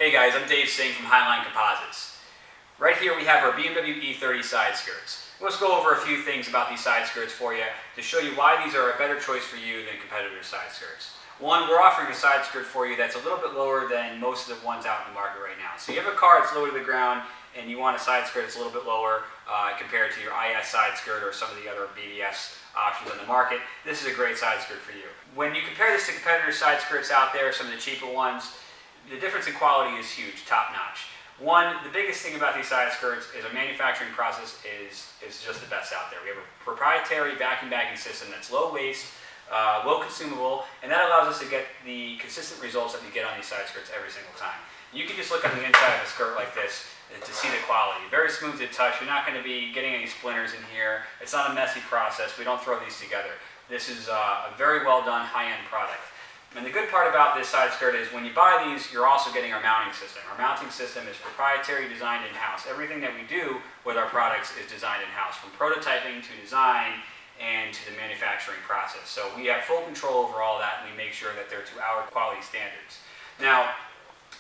Hey guys, I'm Dave Singh from Highline Composites. Right here we have our BMW E30 side skirts. Let's go over a few things about these side skirts for you to show you why these are a better choice for you than competitor side skirts. One, we're offering a side skirt for you that's a little bit lower than most of the ones out in the market right now. So you have a car that's lower to the ground and you want a side skirt that's a little bit lower compared to your IS side skirt or some of the other BBS options on the market. This is a great side skirt for you. When you compare this to competitor side skirts out there, some of the cheaper ones, the difference in quality is huge, top notch. One, the biggest thing about these side skirts is our manufacturing process is just the best out there. We have a proprietary vacuum bagging system that's low waste, low consumable, and that allows us to get the consistent results that we get on these side skirts every single time. You can just look on the inside of a skirt like this to see the quality. Very smooth to touch. You're not going to be getting any splinters in here. It's not a messy process. We don't throw these together. This is a very well done high-end product. And the good part about this side skirt is when you buy these, you're also getting our mounting system. Our mounting system is proprietary, designed in-house. Everything that we do with our products is designed in-house, from prototyping to design and to the manufacturing process. So we have full control over all that, and we make sure that they're to our quality standards. Now,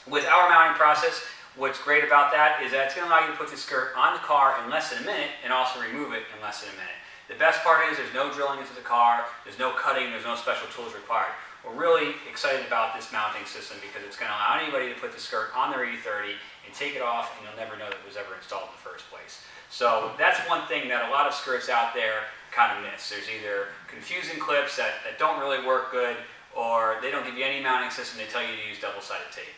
with our mounting process, what's great about that is that it's going to allow you to put the skirt on the car in less than a minute and also remove it in less than a minute. The best part is there's no drilling into the car, there's no cutting, there's no special tools required. We're really excited about this mounting system because it's going to allow anybody to put the skirt on their E30 and take it off, and you'll never know that it was ever installed in the first place. So that's one thing that a lot of skirts out there kind of miss. There's either confusing clips that don't really work good, or they don't give you any mounting system. They tell you to use double-sided tape.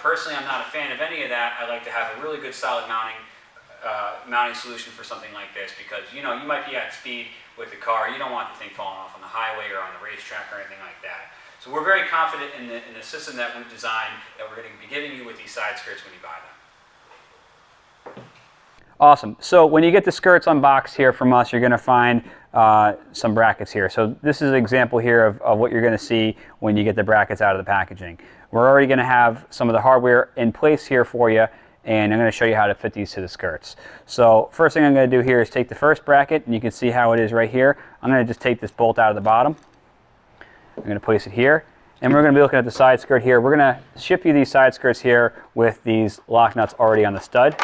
Personally, I'm not a fan of any of that. I like to have a really good solid mounting solution for something like this because you might be at speed with the car. You don't want the thing falling off on the highway or on the racetrack or anything like that. So we're very confident in the system that we've designed that we're going to be giving you with these side skirts when you buy them. Awesome. So when you get the skirts unboxed here from us, you're going to find some brackets here. So this is an example here of what you're going to see when you get the brackets out of the packaging. We're already going to have some of the hardware in place here for you, and I'm going to show you how to fit these to the skirts. So first thing I'm going to do here is take the first bracket, and you can see how it is right here. I'm going to just take this bolt out of the bottom. I'm going to place it here, and we're going to be looking at the side skirt here. We're going to ship you these side skirts here with these lock nuts already on the stud.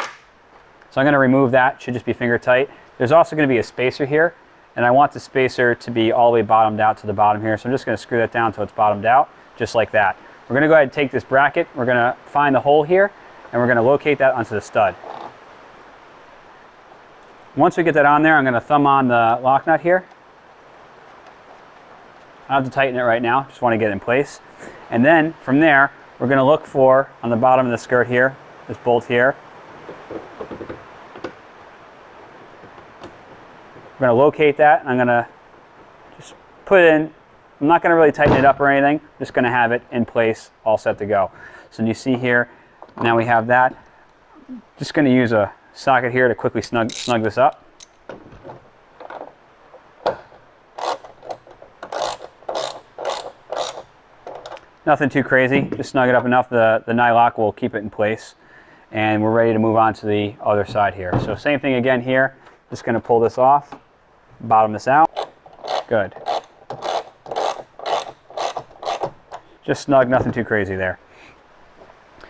So I'm going to remove that. Should just be finger tight. There's also going to be a spacer here, and I want the spacer to be all the way bottomed out to the bottom here. So I'm just going to screw that down until it's bottomed out, just like that. We're going to go ahead and take this bracket. We're going to find the hole here, and we're going to locate that onto the stud. Once we get that on there, I'm going to thumb on the lock nut here. I don't have to tighten it right now, just want to get it in place. And then from there, we're going to look for, on the bottom of the skirt here, this bolt here. We're going to locate that, and I'm going to just put it in. I'm not going to really tighten it up or anything, I'm just going to have it in place, all set to go. So you see here, now we have that. Just going to use a socket here to quickly snug this up. Nothing too crazy, just snug it up enough. The nylock will keep it in place. And we're ready to move on to the other side here. So same thing again here. Just going to pull this off, bottom this out. Good. Just snug, nothing too crazy there.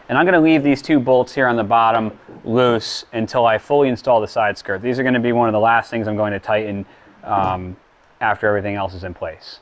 And I'm going to leave these two bolts here on the bottom loose until I fully install the side skirt. These are going to be one of the last things I'm going to tighten after everything else is in place.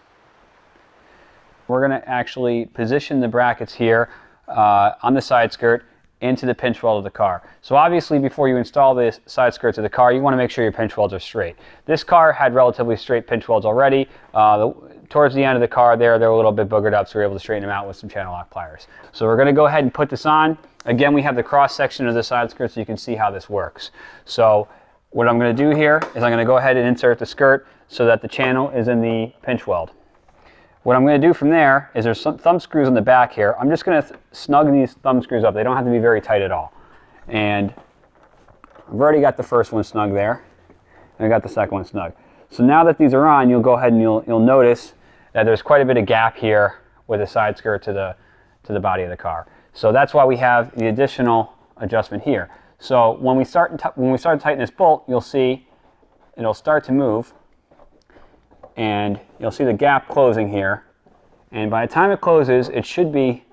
We're going to actually position the brackets here on the side skirt into the pinch weld of the car. So obviously before you install this side skirt to the car, you want to make sure your pinch welds are straight. This car had relatively straight pinch welds already. Towards the end of the car there, they're a little bit boogered up, so we're able to straighten them out with some channel lock pliers. So we're going to go ahead and put this on. Again, we have the cross section of the side skirt so you can see how this works. So what I'm going to do here is I'm going to go ahead and insert the skirt so that the channel is in the pinch weld. What I'm going to do from there is there's some thumb screws on the back here. I'm just going to snug these thumb screws up. They don't have to be very tight at all. And I've already got the first one snug there, and I got the second one snug. So now that these are on, you'll go ahead and you'll notice that there's quite a bit of gap here with the side skirt to the body of the car. So that's why we have the additional adjustment here. So when we start to tighten this bolt, you'll see it'll start to move. And you'll see the gap closing here, and by the time it closes, it should be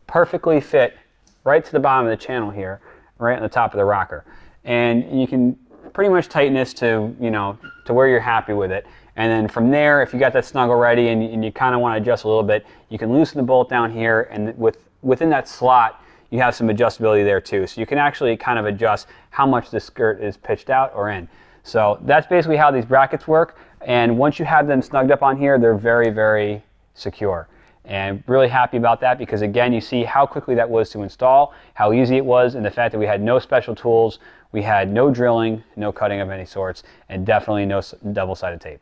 perfectly fit right to the bottom of the channel here, right on the top of the rocker. And you can pretty much tighten this to, you know, to where you're happy with it. And then from there, if you got that snug already and you kind of want to adjust a little bit, you can loosen the bolt down here, and within that slot, you have some adjustability there too. So you can actually kind of adjust how much the skirt is pitched out or in. So that's basically how these brackets work. And once you have them snugged up on here, they're very, very secure. And really happy about that, because again, you see how quickly that was to install, how easy it was, and the fact that we had no special tools, we had no drilling, no cutting of any sorts, and definitely no double-sided tape.